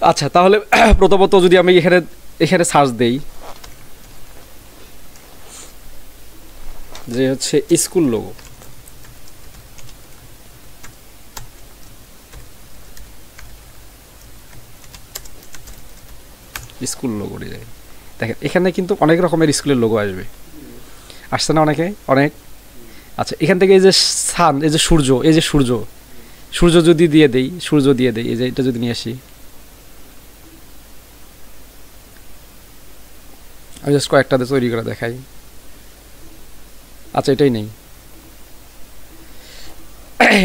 আচ্ছা তাহলে প্রথমত যদি আমি এখানে এখানে সার্চ দেই যে হচ্ছে school logo, school logo design, দেখেন এখানে কিন্তু অনেক রকমের স্কুলের লোগো আসবে, আসছে না অনেকে অনেক। আচ্ছা এখান থেকে এই যে সান, এই যে সূর্য, এই যে সূর্য, সূর্য যদি দিয়ে দেই, সূর্য দিয়ে দেই, এই যে এটা যদি নিয়ে আসি, আমি জাস্ট কয়েকটা তৈরি করে দেখাই। আচ্ছা এটাই নেই,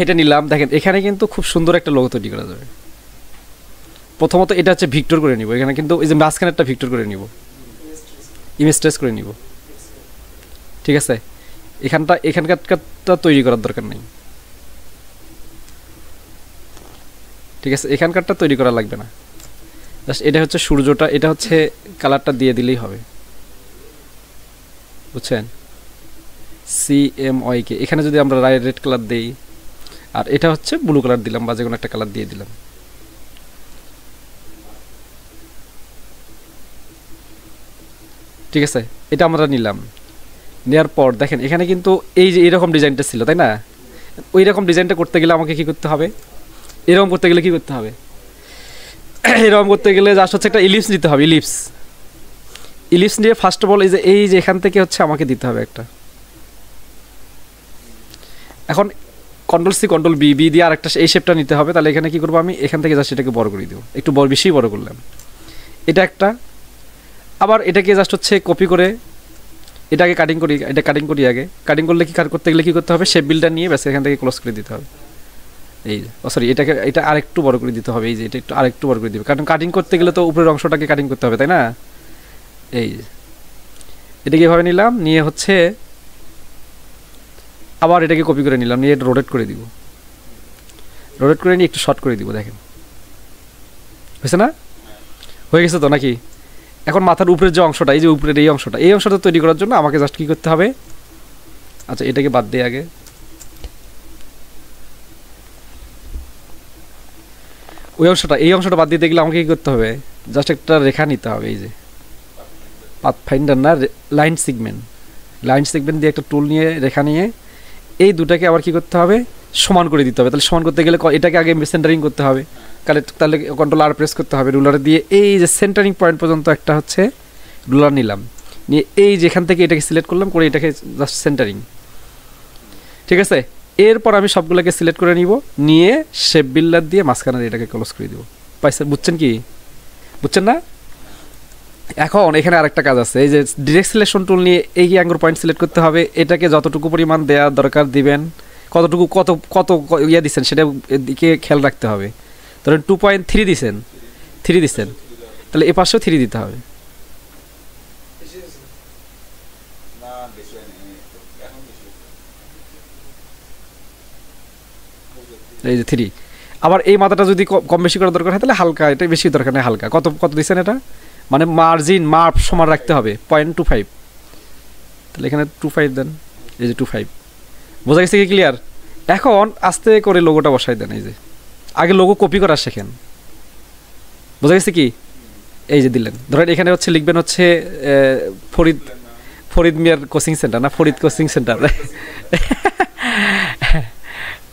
এটা নিলাম। দেখেন এখানে কিন্তু খুব সুন্দর একটা লোগো তৈরি করা যাবে। প্রথমত এটা হচ্ছে ভিক্টর করে নিব, এখানে কিন্তু এই যে মাঝখানে একটা ভিক্টর করে নিব, ইমেজ ট্রেস করে নিব, ঠিক আছে। এখানকারটা তৈরি করার দরকার নেই, ঠিক আছে, এখানকারটা তৈরি করা লাগবে না। জাস্ট এটা হচ্ছে সূর্যটা, এটা হচ্ছে কালারটা দিয়ে দিলেই হবে, বুঝছেন। CMYK, এখানে যদি আমরা রেড কালার দেই, আর এটা হচ্ছে ব্লু কালার দিলাম, বা যে কোনো একটা কালার দিয়ে দিলাম, ঠিক আছে। এটা আমরা নিলাম, নেওয়ার পর দেখেন এখানে কিন্তু এই যে এরকম ডিজাইনটা ছিল, তাই না? ওই রকম ডিজাইনটা করতে গেলে আমাকে কি করতে হবে, এরকম করতে গেলে কি করতে হবে, এরকম করতে গেলে জাস্ট হচ্ছে একটা ইলিপস নিতে হবে, ইলিপস। ইলিপস নিয়ে ফার্স্ট অফ অল এই যে এখান থেকে হচ্ছে আমাকে দিতে হবে একটা। এখন Ctrl+C Ctrl+B দিয়ে আরেকটা এই শেপটা নিতে হবে। তাহলে এখানে কি করবো, আমি এখান থেকে জাস্ট এটাকে বড় করে দিব, একটু বেশি বড় করলাম, এটা একটা। আবার এটাকে জাস্ট হচ্ছে কপি করে এটাকে কাটিং করি, এটা কাটিং করি আগে। কাটিং করলে কি করতে গেলে কি করতে হবে, শেপ বিল্ডার নিয়ে ব্যাস এখান থেকে ক্লোজ করে দিতে হবে। এই যে সরি, এটা আরেকটু বড় করে দিতে হবে, এই যে এটা একটু আরেকটু বড় করে দিবে, কারণ কাটিং করতে গেলে তো উপরের অংশটাকে কাটিং করতে হবে, তাই না? এই যে এটাকে এভাবে নিলাম, নিয়ে হচ্ছে আবার এটাকে কপি করে নিলাম, নিয়ে এটা রোটেট করে দিব, রোটেট করে নিয়ে একটু শর্ট করে দিব। দেখেন হয়েছে না? হয়ে গেছে তো নাকি? এখন মাথার উপরের যে অংশটা, এই যে উপরের এই অংশটা তৈরি করার জন্য আমাকে জাস্ট কি করতে হবে, আচ্ছা এটাকে বাদ দিয়ে আগে এই অংশটা বাদ দিতে গেলে আমাকে কি করতে হবে, জাস্ট একটা রেখা নিতে হবে, এই যে পাথফাইন্ডার না, লাইন সেগমেন্ট দিয়ে একটা টুল নিয়ে রেখা নিয়ে এই দুটাকে আবার কি করতে হবে, সমান করে দিতে হবে। তাহলে সমান করতে গেলে এটাকে আগে সেন্টারিং করতে হবে, তাহলে Ctrl+R প্রেস করতে হবে, রুলার দিয়ে এই যে সেন্টারিং পয়েন্ট পর্যন্ত একটা হচ্ছে রুলার নিলাম, নিয়ে এই যেখান থেকে এটাকে সিলেক্ট করলাম, করে এটাকে জাস্ট সেন্টারিং, ঠিক আছে। এরপর আমি সবগুলোকে সিলেক্ট করে নিব, নিয়ে শেপ বিল্ডার দিয়ে মাঝখানে এটাকে ক্লোজ করে দিব। পাইছেন? বুঝছেন কি? বুঝছেন না? এখন এখানে আরেকটা কাজ আছে, এই যে ডিরেক্ট সিলেকশন টুল নিয়ে এই অ্যাঙ্গেল পয়েন্ট সিলেক্ট করতে হবে, এটাকে যতটুকু পরিমাণ দেওয়া দরকার দিবেন, কতটুকু কত কত ইয়া দিচ্ছেন সেটা দিকে খেয়াল রাখতে হবে। ধরেন 2.3 দিচ্ছেন, 3 দিচ্ছেন, তাহলে এ পাশেও 3 দিতে হবে, এই যে 3। আবার এই মাথাটা যদি কম বেশি করার দরকার হয় তাহলে হালকা, এটা বেশি দরকার নেই, হালকা। কত কত দিচ্ছেন এটা, মানে মার্ক সমান রাখতে হবে 0.25, তাহলে এখানে 25 দেন, এই যে 25। বোঝা গেছে কি? ক্লিয়ার? এখন আস্তে করে লোগোটা বসাই দেন, এই যে আগে লোগো কপি করা শেখেন, বোঝা গেছে কি? এই যে দিলেন, ধরেন এখানে হচ্ছে লিখবেন হচ্ছে ফরিদ মিয়ার কোচিং সেন্টার, না Farid coaching centre,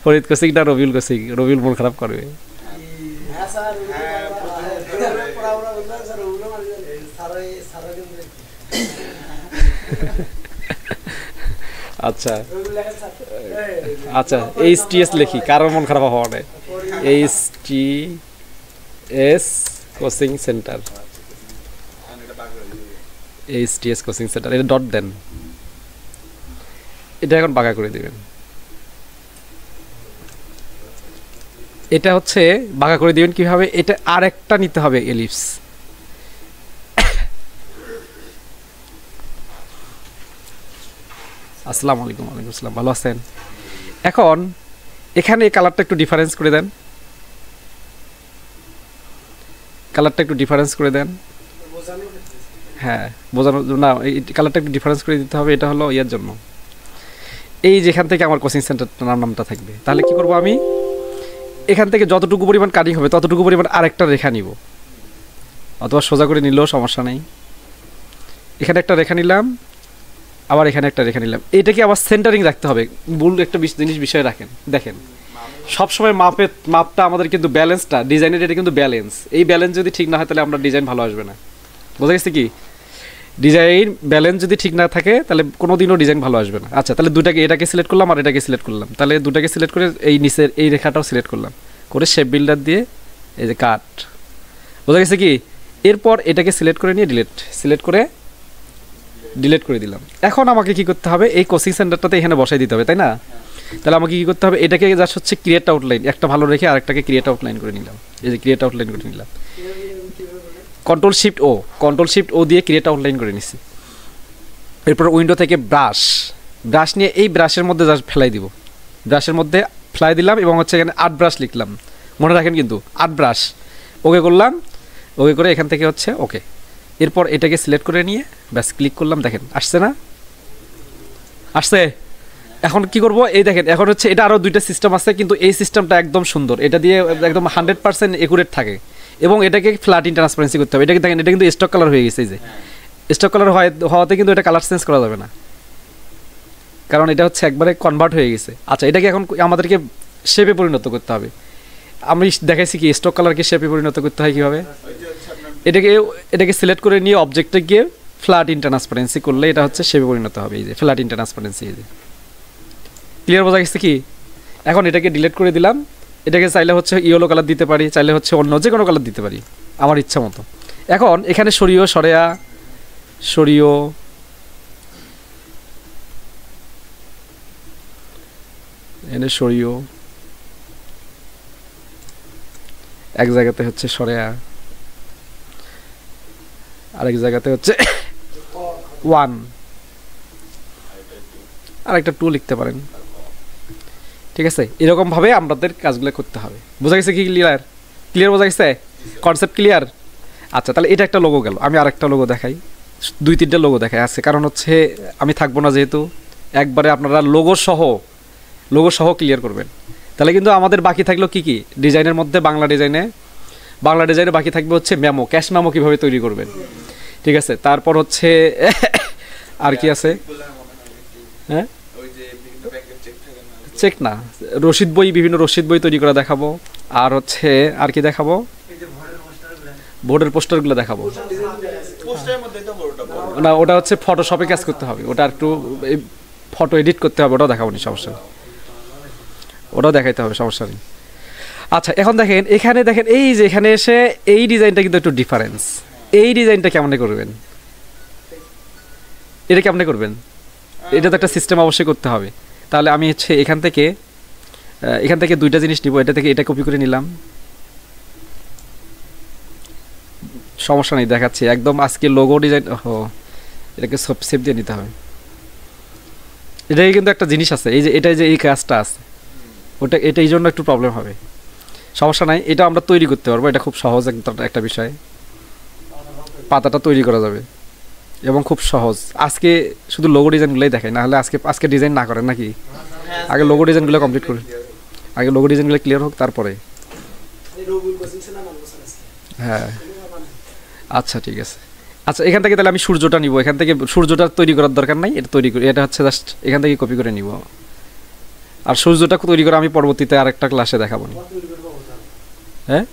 Farid coaching না রবিউল কোচিং, রবিউল মন খারাপ করবে। আচ্ছা আচ্ছা, HTS লিখি, কারোর মন খারাপ হওয়া নেই, HTS coaching centre, HTS coaching centre, এটা ডট দেন, এটা এখন বাঁকা করে দিবেন। এটা হচ্ছে বাঁকা করে দিবেন কিভাবে, এটা আর একটা নিতে হবে এলিপস। আসসালামু আলাইকুম। ওয়ালাইকুম আসসালাম, ভালো আছেন? এখন এখানে কালারটা একটু ডিফারেন্স করে দেন, কালারটা একটু ডিফারেন্স করে দেন, হ্যাঁ বোঝানোর না, এই কালারটা একটু ডিফারেন্স করে দিতে হবে। এটা হলো ইয়ার জন্য, এই যেখান থেকে আমার কোচিং সেন্টারটার নামটা থাকবে। তাহলে কি করব, আমি এখান থেকে যতটুকু পরিমাণ কাটিং হবে ততটুকু পরিমাণ আরেকটা রেখা নিব, অথবা সোজা করে নিলেও সমস্যা নেই। এখানে একটা রেখা নিলাম, আবার এখানে একটা রেখা নিলাম। এটাকে আবার সেন্টারিং রাখতে হবে। ভুল একটা জিনিস বিষয় রাখেন, দেখেন সবসময় মাপটা আমাদের কিন্তু ব্যালেন্সটা ডিজাইনের, এটা কিন্তু ব্যালেন্স। এই ব্যালেন্স যদি ঠিক না হয় তাহলে আমরা ডিজাইন ভালো আসবে না। বোঝা গেছে কি? ডিজাইন ব্যালেন্স যদি ঠিক না থাকে তাহলে কোনোদিনও ডিজাইন ভালো আসবে না। আচ্ছা, তাহলে দুটাকে, এটাকে সিলেক্ট করলাম আর এটাকে সিলেক্ট করলাম। তাহলে দুটাকে সিলেক্ট করে এই নিচের এই রেখাটাও সিলেক্ট করলাম, করে শেপ বিল্ডার দিয়ে এই যে কাট। বোঝা গেছে কি? এরপর এটাকে সিলেক্ট করে নিয়ে সিলেক্ট করে ডিলিট করে দিলাম। এখন আমাকে কি করতে হবে? এই কোচিং সেন্টারটাতে এখানে বসাই দিতে হবে, তাই না? তাহলে আমাকে কি করতে হবে? এটাকে জাস্ট হচ্ছে ক্রিয়েট আউটলাইন, একটা ভালো রেখে আরেকটাকে ক্রিয়েট আউটলাইন করে নিলাম। এই যে ক্রিয়েট আউটলাইন করে নিলাম, কন্ট্রোল শিফট ও দিয়ে ক্রিয়েট আউটলাইন করে নিচ্ছি। এরপর উইন্ডো থেকে ব্রাশ নিয়ে এই ব্রাশের মধ্যে জাস্ট ফেলাই দিব। ব্রাশের মধ্যে ফেলাই দিলাম এবং হচ্ছে এখানে 8 ব্রাশ লিখলাম, মনে রাখেন কিন্তু 8 ব্রাশ। ওকে করলাম, ওকে করে এখান থেকে হচ্ছে ওকে। এরপর এটাকে সিলেক্ট করে নিয়ে ব্যাস ক্লিক করলাম, দেখেন আসছে না? আসছে। এখন কি করব? এই দেখেন, এখন হচ্ছে এটা আরও দুইটা সিস্টেম আছে, কিন্তু এই সিস্টেমটা একদম সুন্দর। এটা দিয়ে একদম 100% একুরেট থাকে এবং এটাকে ফ্ল্যাট ইন ট্রান্সপারেন্সি করতে হবে। এটাকে দেখেন, এটা কিন্তু স্টক কালার হয়ে গেছে। এই যে স্টক কালার হওয়াতে কিন্তু এটা কালার চেঞ্জ করা যাবে না, কারণ এটা হচ্ছে একবারে কনভার্ট হয়ে গেছে। আচ্ছা, এটাকে এখন আমাদেরকে শেপে পরিণত করতে হবে। আমি দেখাইছি কি স্টক কালারকে শেপে পরিণত করতে হয় কীভাবে। এটাকে সিলেক্ট করে নিয়ে অবজেক্টে গিয়ে ফ্ল্যাট ইন ট্রান্সপারেন্সি করলে এটা হচ্ছে শেপে পরিণত হবে। এই যে ফ্ল্যাট ইন ট্রান্সপারেন্সি, এই যে ক্লিয়ার বোঝা গেছে কি? এখন এটাকে ডিলিট করে দিলাম। এটাকে চাইলে হচ্ছে ইয়েলো কালার দিতে পারি, চাইলে হচ্ছে অন্য যে কোনো কালার দিতে পারি আমার ইচ্ছা মতো। এখন এখানে সরিও এনে সরিও, এক জায়গাতে হচ্ছে সরেয়া, আরেক জায়গাতে হচ্ছে 1, আরেকটা 2 লিখতে পারেন। ঠিক আছে, এরকমভাবে আমাদের কাজগুলো করতে হবে। বোঝা গেছে কি? ক্লিয়ার বোঝা গেছে? Concept clear? আচ্ছা, তাহলে এটা একটা লোগো গেল। আমি আরেকটা লোগো দেখাই, 2-3টা লোগো দেখাই আছে, কারণ হচ্ছে আমি থাকবো না যেহেতু, একবারে আপনারা লোগো সহ ক্লিয়ার করবেন। তাহলে কিন্তু আমাদের বাকি থাকলো কি কি ডিজাইনের মধ্যে, বাংলা ডিজাইনে বাকি থাকবে হচ্ছে মেমো, ক্যাশ মেমো কীভাবে তৈরি করবেন। ঠিক আছে, তারপর হচ্ছে আর কি আছে? হ্যাঁ, চেক না, বিভিন্ন রসিদ বই তৈরি করা দেখাবো। আর হচ্ছে আর কি দেখাবো? বোর্ডের পোস্টারগুলো দেখাবো। না, ওটা হচ্ছে ফটোশপে কাজ করতে হবে, ওটা একটু ফটো এডিট করতে হবে, ওটাও দেখাবো নি, সমস্যা নেই, ওটাও দেখাইতে হবে, সমস্যা নেই। আচ্ছা, এখন দেখেন এখানে, দেখেন এই যে এখানে এসে এই ডিজাইনটা কিন্তু একটু ডিফারেন্স। এই ডিজাইনটা কেমনে করবেন? এটা কেমনে করবেন? এটা তো একটা সিস্টেম অবশ্যই করতে হবে। তাহলে আমি হচ্ছে এখান থেকে দুইটা জিনিস নিব। এটা থেকে এটা কপি করে নিলাম, সমস্যা নেই, দেখাচ্ছি একদম। আজকে লোগো ডিজাইন, এটাকে সব সেভ দিয়ে নিতে হবে। এটাই কিন্তু একটা জিনিস আছে, এই যে এটাই যে এই কাজটা আছে, এটা এই জন্য একটু প্রবলেম হবে, সমস্যা নাই। এটা আমরা তৈরি করতে পারবো, এটা খুব সহজ একটা বিষয়। পাতাটা তৈরি করা যাবে এবং খুব সহজ। আজকে শুধু লোগো ডিজাইনগুলোই দেখাই, না হলে আজকে ডিজাইন না করেন নাকি? আগে লোগো ডিজাইনগুলো কমপ্লিট করুন, আগে লোগো ডিজাইনগুলো ক্লিয়ার হোক, তারপরে। হ্যাঁ, আচ্ছা ঠিক আছে। আচ্ছা, এখান থেকে তাহলে আমি সূর্যটা নিব। এখান থেকে সূর্যটা তৈরি করার দরকার নাই, এটা তৈরি করি। এটা হচ্ছে জাস্ট এখান থেকে কপি করে নিব। আর সূর্যটা তৈরি করে আমি পরবর্তীতে আরেকটা ক্লাসে দেখাবো। হ্যাঁ,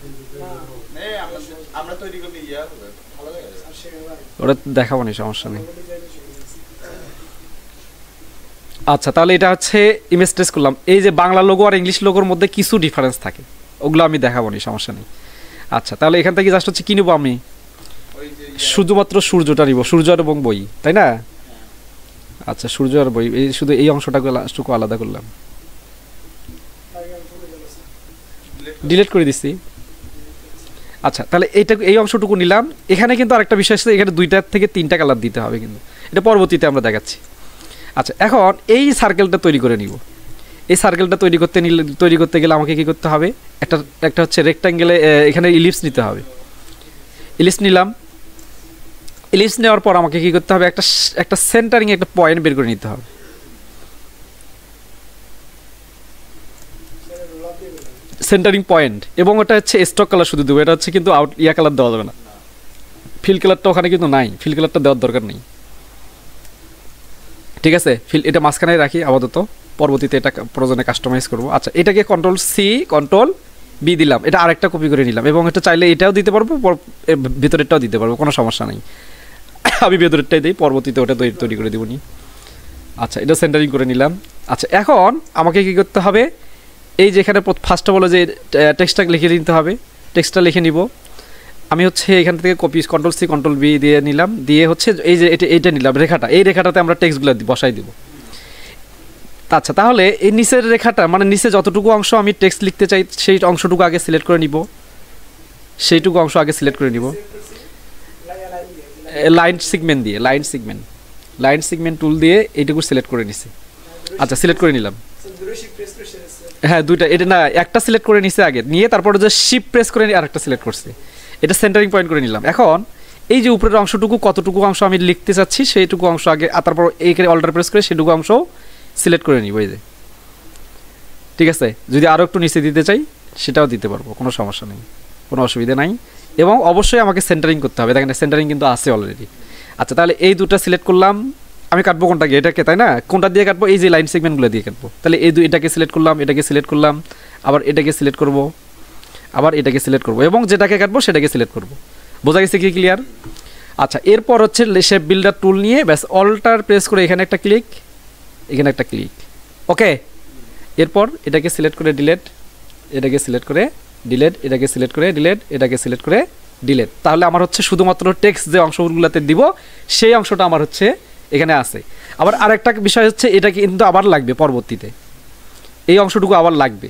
ওটা দেখাবো নি, সমস্যা নেই। আচ্ছা, তাহলে এটা হচ্ছে ইমেজ ট্রেস করলাম। এই যে বাংলা লোগো আর ইংলিশ লোগোর মধ্যে কিছু ডিফারেন্স থাকে, ওগুলো আমি দেখাবো নি, সমস্যা নেই। আচ্ছা, তাহলে এখান থেকে জাস্ট হচ্ছে কি নিব? আমি শুধুমাত্র সূর্যটা নিব, সূর্য এবং বই, তাই না? আচ্ছা, সূর্য আর বই, এই শুধু এই অংশটাকে আলাদা করলাম, ডিলিট করে দিচ্ছি। আচ্ছা, তাহলে এই অংশটুকু নিলাম। এখানে কিন্তু আরেকটা বিষয় আছে, এখানে 2টা থেকে 3টা কালার দিতে হবে, কিন্তু এটা পরবর্তীতে আমরা দেখাচ্ছি। আচ্ছা, এখন এই সার্কেলটা তৈরি করে নিব। এই সার্কেলটা তৈরি করতে গেলে আমাকে কি করতে হবে? একটা হচ্ছে রেক্ট্যাঙ্গেলে এখানে ইলিপস নিতে হবে। ইলিপস নিলাম। ইলিপস নেওয়ার পর আমাকে কি করতে হবে? একটা সেন্টারিং একটা পয়েন্ট বের করে নিতে হবে। সেন্টারিং পয়েন্ট, এবং ওটা হচ্ছে স্টক কালার শুধু দেবো, এটা হচ্ছে কিন্তু ইয়া কালার দেওয়া যাবে না, ফিল কালারটা ওখানে কিন্তু নাই, ফিল কালারটা দেওয়ার দরকার নেই। ঠিক আছে, এটা মাঝখানে রাখি আপাতত, পরবর্তীতে এটা প্রয়োজনে কাস্টমাইজ করব। আচ্ছা, এটাকে কন্ট্রোল সি কন্ট্রোল বি দিলাম, এটা আরেকটা কপি করে নিলাম, এবং এটা চাইলে এটাও দিতে পারবো, ভিতরেরটাও দিতে পারবো, কোনো সমস্যা নেই। আমি ভেতরেরটাই দিই, পরবর্তীতে ওটা তৈরি করে দেবো নি। আচ্ছা, এটা সেন্টারিং করে নিলাম। আচ্ছা, এখন আমাকে কী করতে হবে, এই যেখানে ফার্স্ট অফ অল যে টেক্সটটা লিখে নিতে হবে, টেক্সটটা লিখে নিব। আমি হচ্ছে এখান থেকে copy control C control B দিয়ে নিলাম, দিয়ে হচ্ছে এই যে এইটা নিলাম রেখাটা, এই রেখাটাতে আমরা টেক্সটগুলো বসাই দিব। আচ্ছা, তাহলে এই নিচের রেখাটা মানে নিচে যতটুকু অংশ আমি টেক্সট লিখতে চাই সেই অংশটুকু আগে সিলেক্ট করে নিব, সেইটুকু অংশ আগে সিলেক্ট করে নিব লাইন সিগমেন্ট টুল দিয়ে এইটুকু সিলেক্ট করে নিছি। আচ্ছা, সিলেক্ট করে নিলাম। হ্যাঁ, দুইটা, এটা না একটা সিলেক্ট করে নিছে আগে, নিয়ে তারপরে যে শিফট প্রেস করে নিয়ে আরেকটা সিলেক্ট করছি, এটা সেন্টারিং পয়েন্ট করে নিলাম। এখন এই যে উপরের অংশটুকু কতটুকু অংশ আমি লিখতে চাচ্ছি সেইটুকু অংশ আগে, আর তারপর এইখানে অল্টার প্রেস করে সেটুকু অংশ সিলেক্ট করে নিব এই যে। ঠিক আছে, যদি আরও একটু নিচে দিতে চাই সেটাও দিতে পারবো, কোনো সমস্যা নেই, কোনো অসুবিধা নাই। এবং অবশ্যই আমাকে সেন্টারিং করতে হবে, দেখেন সেন্টারিং কিন্তু আছে অলরেডি। আচ্ছা, তাহলে এই দুটো সিলেক্ট করলাম, আমি কাটবো কোনটাকে, এটাকে, তাই না? কোনটা দিয়ে কাটবো? এই যে লাইন সেগমেন্টগুলো দিয়ে কাটবো। তাহলে এটাকে সিলেক্ট করলাম, এটাকে সিলেক্ট করলাম, আবার এটাকে সিলেক্ট করব, আবার এটাকে সিলেক্ট করব, এবং যেটাকে কাটবো সেটাকে সিলেক্ট করব। বোঝা গেছে কি, ক্লিয়ার? আচ্ছা, এরপর হচ্ছে শেপ বিল্ডার টুল নিয়ে ব্যাস অল্টার প্রেস করে এখানে একটা ক্লিক, এখানে একটা ক্লিক, ওকে। এরপর এটাকে সিলেক্ট করে ডিলেট, এটাকে সিলেক্ট করে ডিলেট, এটাকে সিলেক্ট করে ডিলেট, এটাকে সিলেক্ট করে ডিলেট। তাহলে আমার হচ্ছে শুধুমাত্র টেক্সট যে অংশগুলোতে দিব সেই অংশটা আমার হচ্ছে এখানে আছে। আবার আরেকটা বিষয় হচ্ছে, এটা কিন্তু আবার লাগবে পরবর্তীতে, এই অংশটুকু আবার লাগবে।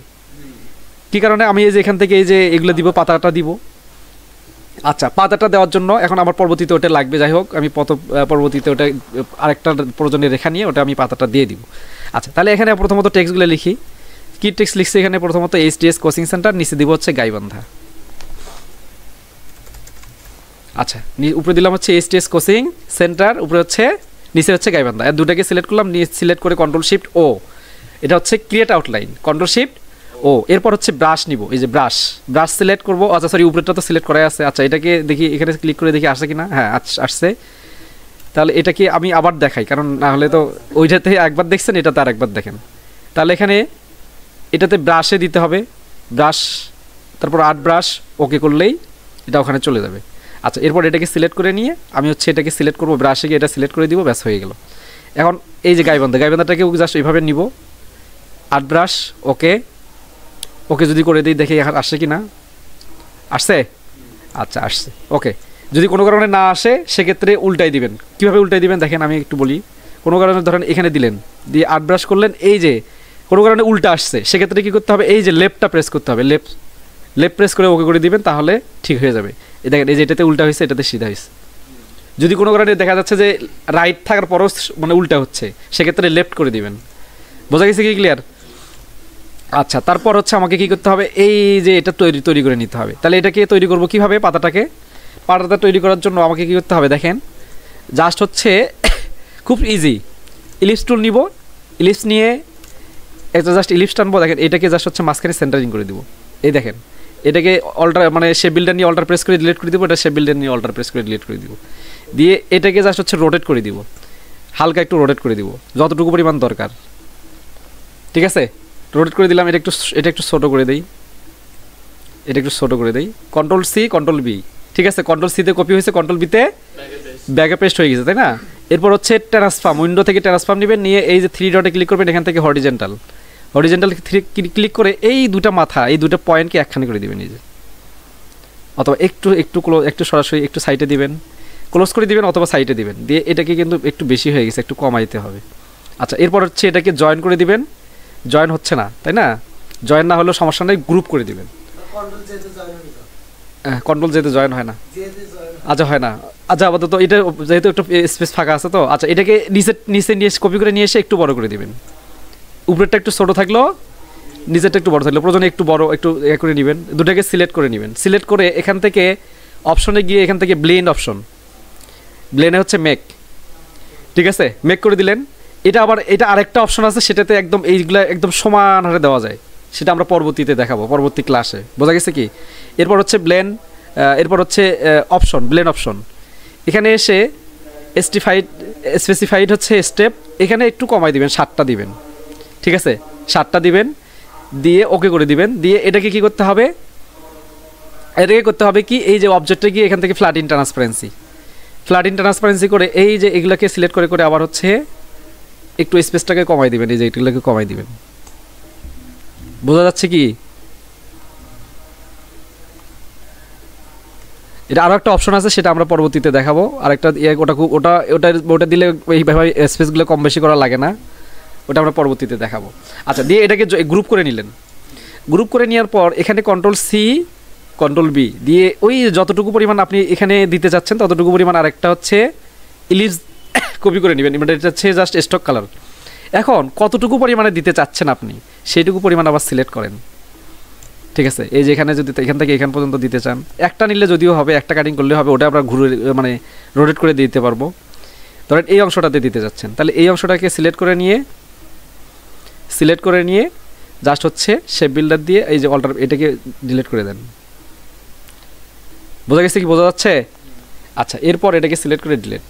কি কারণে? আমি এই যে এখান থেকে এই যে এগুলো দিব, পাতাটা দিব। আচ্ছা, পাতাটা দেওয়ার জন্য এখন আমার পরবর্তীতে ওটা লাগবে, যাই হোক আমি পরবর্তীতে ওটা আরেকটা প্রয়োজনীয় রেখা নিয়ে ওটা আমি পাতাটা দিয়ে দিব। আচ্ছা, তাহলে এখানে প্রথমত টেক্সটগুলো লিখি। কি টেক্সট লিখছি এখানে? প্রথমত HTS কোচিং সেন্টার, নিচে দিব হচ্ছে গাইবান্ধা। আচ্ছা, উপরে দিলাম হচ্ছে HTS কোচিং সেন্টার, উপরে হচ্ছে, নিচে হচ্ছে গাইবান্ধা। এর দুটাকে সিলেক্ট করলাম, সিলেক্ট করে কন্ট্রোল শিফট ও, এটা হচ্ছে ক্রিয়েট আউটলাইন, কন্ট্রোল শিফট ও। এরপর হচ্ছে ব্রাশ নিব, এই যে ব্রাশ সিলেক্ট করবো। আচ্ছা, সরি, উপরেরটা তো সিলেক্ট করাই আছে। আচ্ছা, এটাকে দেখি, এখানে ক্লিক করে দেখি আসে কিনা। হ্যাঁ, আসছে। তাহলে এটাকে আমি আবার দেখাই, কারণ না হলে তো ওইটাতে একবার দেখছেন, এটাতে আর একবার দেখেন। তাহলে এখানে এটাতে ব্রাশে দিতে হবে, ব্রাশ, তারপর আর্ট ব্রাশ, ওকে করলেই এটা ওখানে চলে যাবে। আচ্ছা, এরপর এটাকে সিলেক্ট করে নিয়ে আমি হচ্ছে এটাকে সিলেক্ট করবো, ব্রাশে গিয়ে এটা সিলেক্ট করে দিব, ব্যাস হয়ে গেল। এখন এই যে গাইবান্ধাটাকে জাস্ট এইভাবে নিব, আর্ট ব্রাশ, ওকে যদি করে দিই, দেখি আসছে কি না। আসছে? আচ্ছা, আসছে, ওকে। যদি কোনো কারণে না আসে সেক্ষেত্রে উল্টাই দিবেন। কীভাবে উল্টাই দিবেন দেখেন, আমি একটু বলি। কোনো কারণে ধরেন এখানে দিলেন, দিয়ে আর্ট ব্রাশ করলেন, এই যে কোনো কারণে উল্টা আসছে, সেক্ষেত্রে কী করতে হবে, এই যে লেফটটা প্রেস করতে হবে, লেফট প্রেস করে ওকে করে দিবেন, তাহলে ঠিক হয়ে যাবে। এই দেখেন, এই যে এটাতে উল্টা হয়েছে, এটাতে সিধা হয়েছে। যদি কোনো কারণে দেখা যাচ্ছে যে রাইট থাকার পরও মানে উল্টা হচ্ছে, সেক্ষেত্রে লেফট করে দিবেন। বোঝা গেছে কি, ক্লিয়ার? আচ্ছা, তারপর হচ্ছে আমাকে কী করতে হবে, এই যে এটা তৈরি করে নিতে হবে। তাহলে এটাকে তৈরি করবো কীভাবে? পাতাটা তৈরি করার জন্য আমাকে কী করতে হবে দেখেন, জাস্ট হচ্ছে খুব ইজি, ইলিপস টুল নিব, ইলিপস নিয়ে একটা জাস্ট ইলিপস টানবো। দেখেন, এটাকে জাস্ট হচ্ছে মাঝখানে সেন্টারিং করে দিব। এই দেখেন, এটাকে অল্টার মানে শেপ বিল্ডার নিয়ে অল্টার প্রেস করে ডিলিট করে দিব, এটা শেপ বিল্ডার নিয়ে অল্টার প্রেস করে ডিলিট করে দিব, দিয়ে এটাকে জাস্ট হচ্ছে রোটেট করে দিব, হালকা একটু রোটেট করে দিব, যতটুকু পরিমাণ দরকার। ঠিক আছে, রোটেট করে দিলাম। এটা একটু ছোটো করে দেই, কন্ট্রোল সি কন্ট্রোল বি। ঠিক আছে, কন্ট্রোল সিতে কপি হয়েছে, কন্ট্রোল বিতে ব্যাগে পেস্ট হয়ে গেছে, তাই না? এরপর হচ্ছে ট্রান্সফর্ম, উইন্ডো থেকে ট্রান্সফর্ম নেবেন, নিয়ে এই যে 3 ডটে ক্লিক করবেন, এখান থেকে হরিজেন্টাল ক্লিক করে এই দুটা মাথা, এই দুটো পয়েন্টকে একখানে করে দিবেন, এই যে, অথবা একটু সরাসরি একটু সাইডে দিবেন, ক্লোজ করে দিবেন, অথবা সাইডে দিবেন, দিয়ে এটাকে কিন্তু একটু বেশি হয়ে গেছে, একটু কমাইতে হবে। আচ্ছা, এরপর হচ্ছে এটাকে জয়েন করে দিবেন, জয়েন হচ্ছে না, তাই না? জয়েন না হলেও সমস্যা নেই, গ্রুপ করে দিবেন। কন্ট্রোল যেতে জয়েন হয় না, আচ্ছা হয় না। আচ্ছা, আপাতত এটা যেহেতু একটু স্পেস ফাঁকা আছে তো, আচ্ছা এটাকে নিচে নিয়ে কপি করে নিয়ে এসে একটু বড় করে দিবেন। উপরেরটা একটু ছোটো থাকলো, নিচেরটা একটু বড় থাকলো, প্রয়োজনে একটু বড় একটু করে নেবেন। দুটাকে সিলেক্ট করে নেবেন, সিলেক্ট করে এখান থেকে অপশনে গিয়ে এখান থেকে ব্লেন্ড অপশন, ব্লেন্ডে হচ্ছে মেক। ঠিক আছে, মেক করে দিলেন। এটা আরেকটা অপশন আছে, সেটাতে একদম এইগুলা একদম সমান হারে দেওয়া যায়, সেটা আমরা পরবর্তীতে দেখাবো, পরবর্তী ক্লাসে। বোঝা গেছে কি? এরপর হচ্ছে ব্লেন্ড, এরপর হচ্ছে অপশন, ব্লেন্ড অপশন, এখানে এসে স্পেসিফাইড হচ্ছে স্টেপ, এখানে একটু কমাই দিবেন, 7টা দিবেন, ঠিক আছে, 7টা দিবেন, দিয়ে ওকে করে দিবেন। দিয়ে এটাকে কি করতে হবে, এটাকে করতে হবে কি, এই যে অবজেক্টে গিয়ে এখান থেকে ফ্ল্যাট ইন ট্রান্সপারেন্সি করে এই যে এগুলোকে সিলেক্ট করে করে আবার হচ্ছে একটু স্পেসটাকে কমাই দিবেন, এই যে এগুলোকে কমাই দিবেন। বোঝা যাচ্ছে কি? এটা আরও একটা অপশন আছে, সেটা আমরা পরবর্তীতে দেখাবো। আরেকটা ওটা দিলে এইভাবে স্পেসগুলো কম বেশি করা লাগে না, ওটা আমরা পরবর্তীতে দেখাবো। আচ্ছা, দিয়ে এটাকে গ্রুপ করে নিলেন। গ্রুপ করে নেওয়ার পর এখানে Ctrl+C Ctrl+V দিয়ে ওই যতটুকু পরিমাণ আপনি এখানে দিতে চাচ্ছেন ততটুকু পরিমাণ আরেকটা হচ্ছে ইলিপস কপি করে নেবেন। মানে এটা হচ্ছে জাস্ট স্টক কালার। এখন কতটুকু পরিমাণে দিতে চাচ্ছেন আপনি সেইটুকু পরিমাণ আবার সিলেক্ট করেন, ঠিক আছে। এই যে এখানে যদি এখান থেকে এখান পর্যন্ত দিতে চান, একটা নিলে যদিও হবে, একটা কাটিং করলে হবে, ওটা আমরা ঘুরে মানে রোটেট করে দিতে পারবো। ধরেন এই অংশটাতে দিতে যাচ্ছেন, তাহলে এই অংশটাকে সিলেক্ট করে নিয়ে জাস্ট হচ্ছে শেপ বিল্ডার দিয়ে এই যে অল্টার এটাকে ডিলিট করে দেন। বোঝা গেছে কি? বোঝা যাচ্ছে? আচ্ছা, এরপর এটাকে সিলেক্ট করে ডিলিট,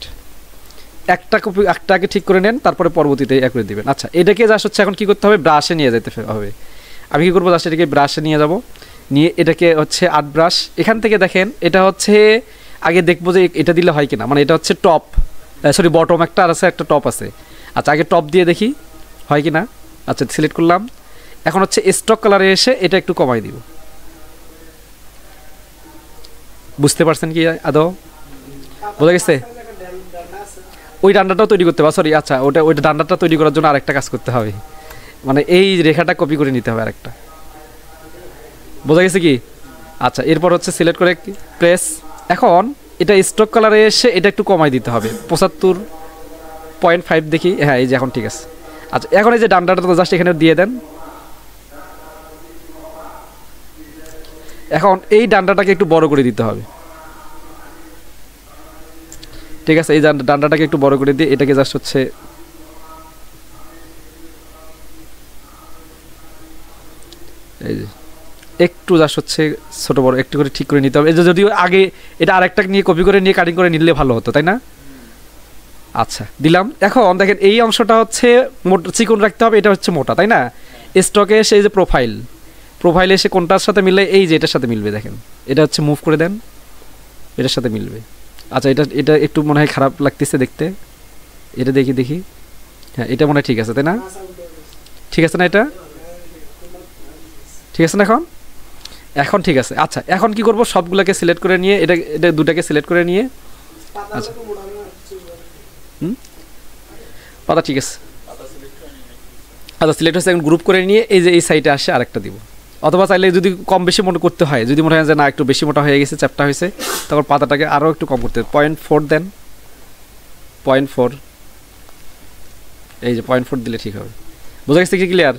একটাকে ঠিক করে নেন, তারপরে পরবর্তীতে এক করে দিবেন। আচ্ছা, এটাকে জাস্ট হচ্ছে এখন কি করতে হবে, ব্রাশে নিয়ে যেতে হবে। আমি কি করবো, জাস্ট এটাকে ব্রাশে নিয়ে যাব, নিয়ে এটাকে হচ্ছে আর্ট ব্রাশ, এখান থেকে দেখেন এটা হচ্ছে আগে দেখবো যে এটা দিলে হয় কিনা, মানে এটা হচ্ছে টপ, সরি বটম একটা আর আছে, একটা টপ আছে। আচ্ছা, আগে টপ দিয়ে দেখি হয় কিনা। আচ্ছা, সিলেক্ট করলাম। এখন হচ্ছে স্টক কালারে এসে এটা একটু কমাই দিব। বুঝতে পারছেন কি আদৌ? বোঝা গেছে? ওই ডান্ডাটাও তৈরি করতে হবে, সরি, আচ্ছা ওইটা ডান্ডাটা তৈরি করার জন্য আরেকটা কাজ করতে হবে, মানে এই রেখাটা কপি করে নিতে হবে আরেকটা। বোঝা গেছে কি? আচ্ছা, এরপর হচ্ছে সিলেক্ট করে প্রেস। এখন এটা স্টক কালারে এসে এটা একটু কমাই দিতে হবে, 75.5 দেখি। হ্যাঁ, এই যে এখন ঠিক আছে। আচ্ছা, এখন এই যে ডান্ডাটা তো জাস্ট এখানে দিয়ে দেন। এখন এই ডান্ডাটাকে একটু বড় করে দিতে হবে, ঠিক আছে। এই ডান্ডাটাকে একটু বড় করে দিয়ে এটাকে জাস্ট হচ্ছে এই যে একটু জাস্ট হচ্ছে ছোট বড় একটু করে ঠিক করে নিতে হবে। এই যে যদিও আগে এটা আরেকটা নিয়ে কপি করে নিয়ে কাটিং করে নিলে ভালো হতো, তাই না? আচ্ছা, দিলাম। এখন দেখেন এই অংশটা হচ্ছে চিকন রাখতে হবে, এটা হচ্ছে মোটা, তাই না? স্টকে এসে এই যে প্রোফাইলে এসে কোনটার সাথে মিললে, এই যে এটার সাথে মিলবে, দেখেন এটা হচ্ছে মুভ করে দেন, এটার সাথে মিলবে। আচ্ছা, এটা একটু মনে হয় খারাপ লাগতেছে দেখতে, এটা দেখি। হ্যাঁ, এটা মনে হয় ঠিক আছে, তাই না? ঠিক আছে না? এটা ঠিক আছে না? এখন ঠিক আছে। আচ্ছা, এখন কি করব, সবগুলোকে সিলেক্ট করে নিয়ে এটা দুটাকে সিলেক্ট করে নিয়ে, আচ্ছা পাতা ঠিক আছে। আচ্ছা, সিলেক্ট হচ্ছে, এখন গ্রুপ করে নিয়ে এই যে এই সাইডে আসে আরেকটা দিব। অথবা চাইলে যদি কম বেশি মনে করতে হয়, যদি মনে হয় যে না একটু বেশি মোটা হয়ে গেছে, চ্যাপটা হয়েছে, তখন পাতাটাকে আরও একটু কম করতে হবে। 0.4 দেন, 0.4, এই যে 0.4 দিলে ঠিক হবে। বোঝা গেছে কি? ক্লিয়ার?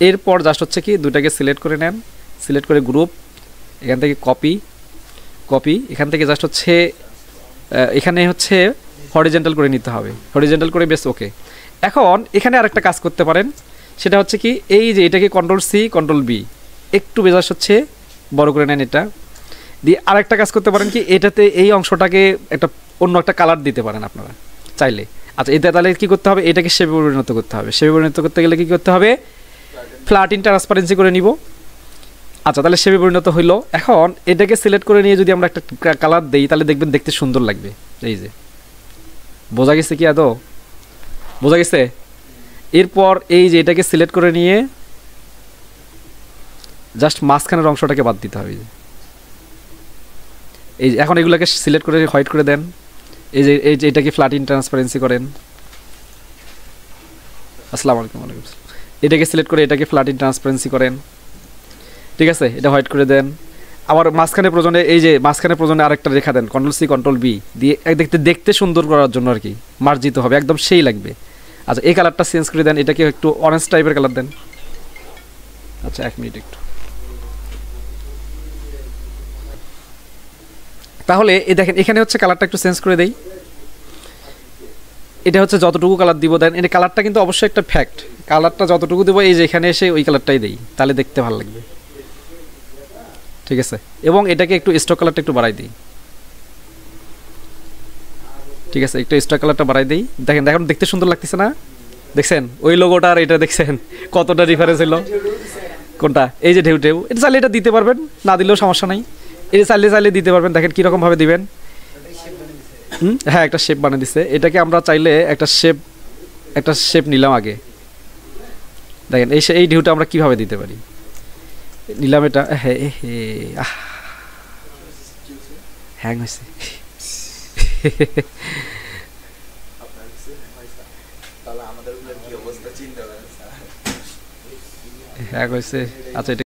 এরপর জাস্ট হচ্ছে কি দুটাকে সিলেক্ট করে নেন, সিলেক্ট করে গ্রুপ, এখান থেকে কপি, এখান থেকে জাস্ট হচ্ছে এখানে হচ্ছে হরিজেন্টাল করে নিতে হবে, হরিজেন্টাল করে বেশ ওকে। এখন এখানে আরেকটা কাজ করতে পারেন, সেটা হচ্ছে কি এই যে এটাকে Ctrl+C Ctrl+V একটু বেজাস হচ্ছে বড় করে নেন, এটা দিয়ে আরেকটা কাজ করতে পারেন কি, এটাতে এই অংশটাকে অন্য একটা কালার দিতে পারেন আপনারা চাইলে। আচ্ছা, এটা তাহলে কি করতে হবে, এটাকে শেপে পরিণত করতে হবে। শেপে পরিণত করতে গেলে কি করতে হবে, ফ্ল্যাট ইন ট্রান্সপারেন্সি করে নিব। আচ্ছা, তাহলে শেপে পরিণত হইলো। এখন এটাকে সিলেক্ট করে নিয়ে যদি আমরা একটা কালার দেই, তাহলে দেখবেন দেখতে সুন্দর লাগবে। এই যে বোঝা গেছে কি আদৌ? বোঝা গেছে? এরপর এই যে এটাকে সিলেক্ট করে নিয়ে জাস্ট মাঝখানের অংশটাকে বাদ দিতে হবে। এই যে এখন এগুলোকে সিলেক্ট করে হোয়াইট করে দেন। এই যে এটাকে ফ্ল্যাট ইন ট্রান্সপারেন্সি করেন। আসসালামু আলাইকুম। এটাকে সিলেক্ট করে এটাকে ফ্ল্যাট ইন ট্রান্সপারেন্সি করেন, ঠিক আছে। এটা হোয়াইট করে দেন। আবার মাঝখানে প্রয়োজনে এই যে মাঝখানে প্রয়োজনে আরেকটা রেখা দেন, Ctrl+C Ctrl+V দিয়ে দেখতে সুন্দর করার জন্য আর কি, মার্জিত হবে, একদম সেই লাগবে। আচ্ছা, এই কালারটা চেঞ্জ করে দেন, এটাকে একটু অরেঞ্জ টাইপের কালার দেন। আচ্ছা, 1 মিনিট একটু। তাহলে এই দেখেন এখানে হচ্ছে কালারটা একটু চেঞ্জ করে দেই। এটা হচ্ছে যতটুকু কালার দিব দেন, এই কালারটা কিন্তু অবশ্যই একটা ফ্যাক্ট, কালারটা যতটুকু দেবো এই যে এখানে এসে ওই কালারটাই দেই, তাহলে দেখতে ভালো লাগবে, ঠিক আছে। এবং এটাকে একটু স্টক কালারটা একটু বাড়াই দিই। ঠিক আছে, একটু এক্সট্রা কালারটা বাড়াই দেই। দেখেন এখন দেখতে সুন্দর লাগতেছে না? দেখছেন ওই লোগোটা আর এটা দেখছেন কতটা ডিফারেন্স হলো? কোনটা? এই যে ঢেউ ঢেউ, এটা চাইলে এটা দিতে পারবেন, না দিলেও সমস্যা নাই। এটা চাইলে চাইলে দিতে পারবেন। দেখেন কীরকমভাবে দিবেন। হ্যাঁ, একটা শেপ বানিয়ে দিচ্ছে। এটাকে আমরা চাইলে একটা শেপ নিলাম আগে। দেখেন এই ঢেউটা আমরা কিভাবে দিতে পারি। নিলাম এটা, হ্যাঁ হ্যাং হয়েছে। হ্যাং হয়েছে। আচ্ছা, এটা